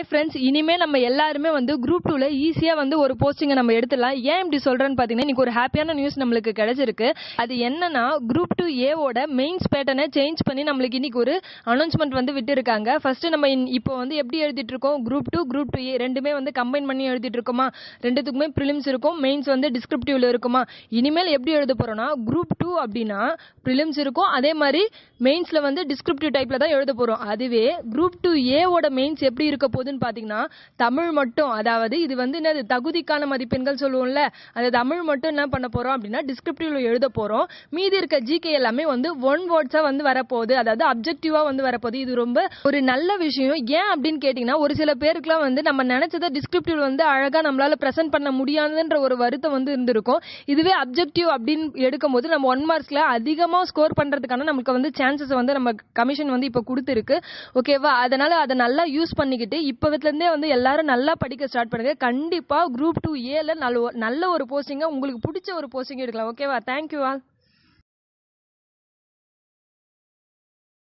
Friends, இனிமே நம்ம எல்லாருமே வந்து குரூப் 2ல ஈஸியா வந்து ஒரு போஸ்டிங்கை நம்ம எடுத்துடலாம். ஏன் இப்படி சொல்றேன்னு பார்த்தீங்கன்னா, இன்னைக்கு ஒரு ஹாப்பியான நியூஸ் நம்மளுக்கு கிடைச்சிருக்கு. அது என்னன்னா, குரூப் 2 ஓட மெயின்ஸ் பேட்டர்னை சேஞ்ச் பண்ணி நம்மளுக்கு இன்னைக்கு ஒரு அனௌன்ஸ்மெண்ட் வந்து விட்டுருக்காங்க. ஃபர்ஸ்ட் நம்ம இப்போ வந்து எப்படி எழுதிட்டு இருக்கோம், குரூப் 2 குரூப் 2A ரெண்டுமே வந்து கம்பைன் பண்ணி எழுதிட்டு இருக்கோமா, ரெண்டுத்துக்குமே ப்ரிலிம்ஸ் இருக்கும், மெயின்ஸ் வந்து டிஸ்கிரிப்டிவ்ல இருக்குமா. இனிமேல் எப்படி எழுத போறோம்னா, குரூப் 2 அப்படின்னா ப்ரிலிம்ஸ் இருக்கும், அதே மாதிரி மெயின்ஸ்ல வந்து டிஸ்கிரிப்டிவ் டைப்ல தான் எழுத போறோம். அதுவே குரூப் 2A ஓட மெயின்ஸ் எப்படி இருக்க போகுதுன்னு பாத்தீங்கன்னா, தமிழ் மட்டும், அதாவது இது வந்து என்னது தகுதிக்கான மதிப்பெண்கள் சொல்லுவோம்ல, அந்த தமிழ் மட்டும் என்ன பண்ண போறோம் அப்படின்னா டிஸ்கிரிப்டிவ்ல எழுத போறோம். மீதி இருக்க ஜிகே எல்லாமே வந்து ஒன் வேர்ட்ஸா வந்து வரப்போகுது, அதாவது அப்ஜெக்டிவா வந்து வரப்போகுது. இது ரொம்ப ஒரு நல்ல விஷயம். ஏன் அப்படின்னு கேட்டீங்கன்னா, ஒரு சில பேருக்குலாம் வந்து நம்ம நினைச்சதை டிஸ்கிரிப்டிவ் வந்து அழகா நம்மளால பிரசன்ட் பண்ண முடியாதுன்ற ஒரு வருத்தம் வந்து இருந்திருக்கும். இதுவே அப்ஜெக்டிவ் அப்படின்னு எடுக்கும் போது நம்ம 1 மார்க்ஸ்ல அதிகமா ஸ்கோர் பண்றதுக்கான நமக்கு வந்து சான்சஸ் வந்து நம்ம கமிஷன் வந்து இப்ப கொடுத்துருக்கு. ஓகேவா, அதனால அதை நல்லா யூஸ் பண்ணிக்கிட்டு இப்பத்துல இருந்தே வந்து எல்லாரும் நல்லா படிக்க ஸ்டார்ட் பண்ணுங்க. கண்டிப்பா குரூப் 2A நல்ல ஒரு போஸ்டிங்க, உங்களுக்கு பிடிச்ச ஒரு போஸ்டிங் எடுக்கலாம். ஓகேவா, தேங்க்யூ ஆல்.